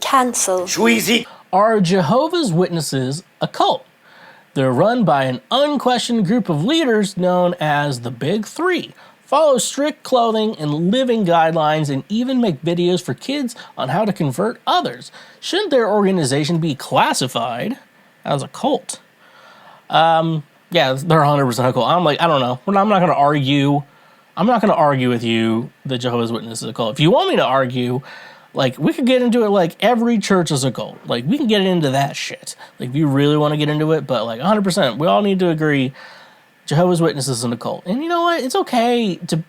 Cancel. Schweezy. Are Jehovah's Witnesses a cult? They're run by an unquestioned group of leaders known as the Big Three, follow strict clothing and living guidelines, and even make videos for kids on how to convert others. Shouldn't their organization be classified as a cult? Yeah, they're 100% a cult. I'm like, I don't know. I'm not going to argue. I'm not going to argue with you that Jehovah's Witnesses is a cult. If you want me to argue, like, we could get into it like every church is a cult. Like, we can get into that shit. Like, if you really want to get into it, but like 100%, we all need to agree Jehovah's Witnesses isn't a cult. And you know what? It's okay to,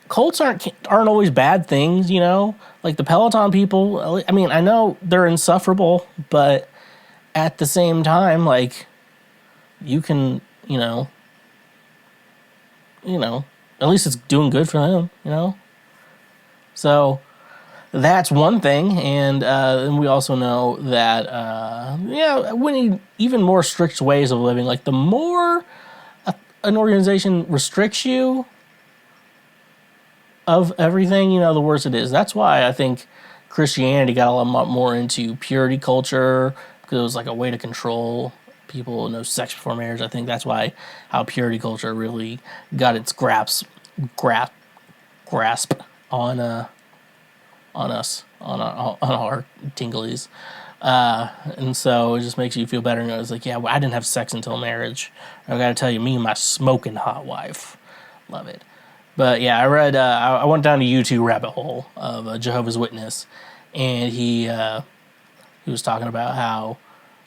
cults aren't always bad things, Like the Peloton people, I mean, I know they're insufferable, but at the same time, like, you can, at least it's doing good for them, So that's one thing. And we also know that, we need even more strict ways of living. Like, the more an organization restricts you of everything, the worse it is. That's why I think Christianity got a lot more into purity culture, because it was like a way to control people, no sex before marriage. I think that's why how purity culture really got its grasp on us, on our tinglies. And so it just makes you feel better. And I was like, yeah, well, I didn't have sex until marriage. I got to tell you, me and my smoking hot wife. Love it. But yeah, I read, I went down a YouTube rabbit hole of a Jehovah's Witness, and he was talking about how,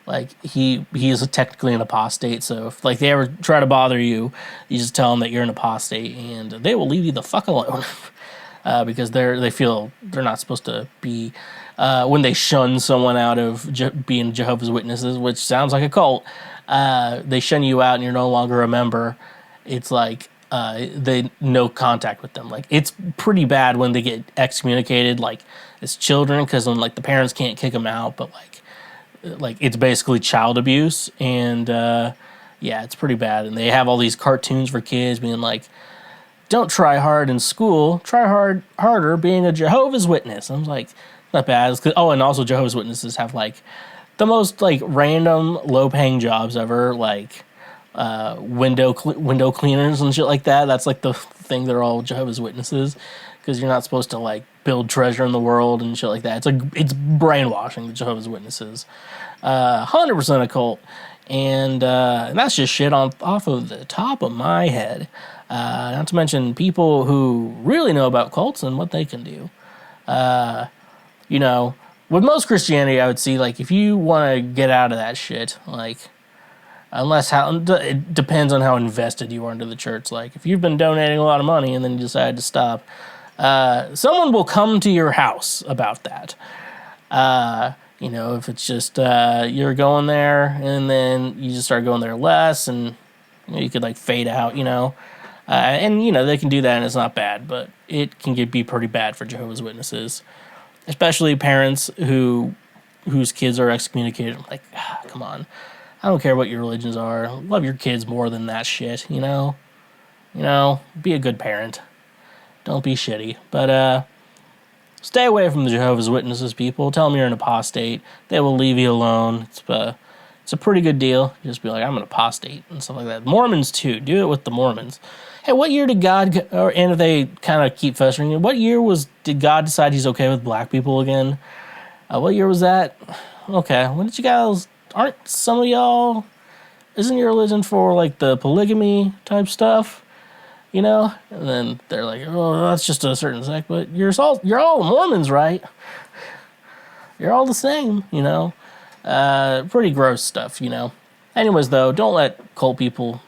like, he is technically an apostate. So if, like, they ever try to bother you, you just tell them that you're an apostate, and they will leave you the fuck alone. Because they feel they're not supposed to be, when they shun someone out of being Jehovah's Witnesses, which sounds like a cult, they shun you out and you're no longer a member. Like they no contact with them. Like, it's pretty bad when they get excommunicated, like, as children, because then, like, the parents can't kick them out, but like it's basically child abuse. And yeah, it's pretty bad. And they have all these cartoons for kids being like, don't try hard in school, try harder being a Jehovah's Witness. I was like, not bad. And also Jehovah's Witnesses have, like, the most, like, random low-paying jobs ever, like window cleaners and shit like that. That's, like, the thing. They're all Jehovah's Witnesses, because you're not supposed to, like, build treasure in the world and shit like that. It's like, it's brainwashing, the Jehovah's Witnesses. 100% a cult. And that's just shit off of the top of my head. Not to mention people who really know about cults and what they can do. With most Christianity, I would see, like, if you want to get out of that shit, like, it depends on how invested you are into the church. Like, if you've been donating a lot of money and then you decide to stop, someone will come to your house about that. If it's just you're going there and then you just start going there less, and you could, like, fade out, and they can do that and it's not bad, but it can be pretty bad for Jehovah's Witnesses, especially parents whose kids are excommunicated. I'm like, come on, I don't care what your religions are. Love your kids more than that shit. Be a good parent. Don't be shitty. But stay away from the Jehovah's Witnesses, people. Tell them you're an apostate. They will leave you alone. It's a pretty good deal. Just be like, I'm an apostate and stuff like that. Mormons too. Do it with the Mormons. Hey, what year did God, and if they kind of keep festering, what year did God decide he's okay with black people again? What year was that? Okay, when did you guys, aren't some of y'all, isn't your religion for, like, the polygamy type stuff? And then they're like, oh, that's just a certain sect, but you're all Mormons, right? You're all the same, pretty gross stuff, Anyways, though, don't let cult people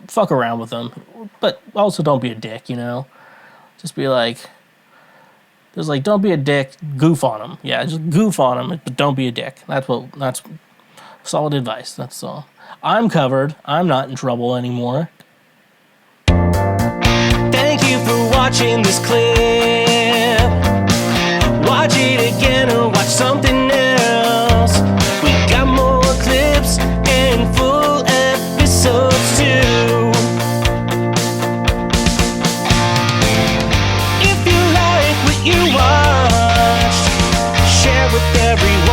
fuck around with them, but also don't be a dick, Just be like, don't be a dick, goof on them. Yeah, just goof on them, but don't be a dick. That's solid advice. That's all. I'm covered. I'm not in trouble anymore. Thank you for watching this clip. Watch it again or watch something else. We got more clips and full episodes too. If you like what you watched, share everywhere.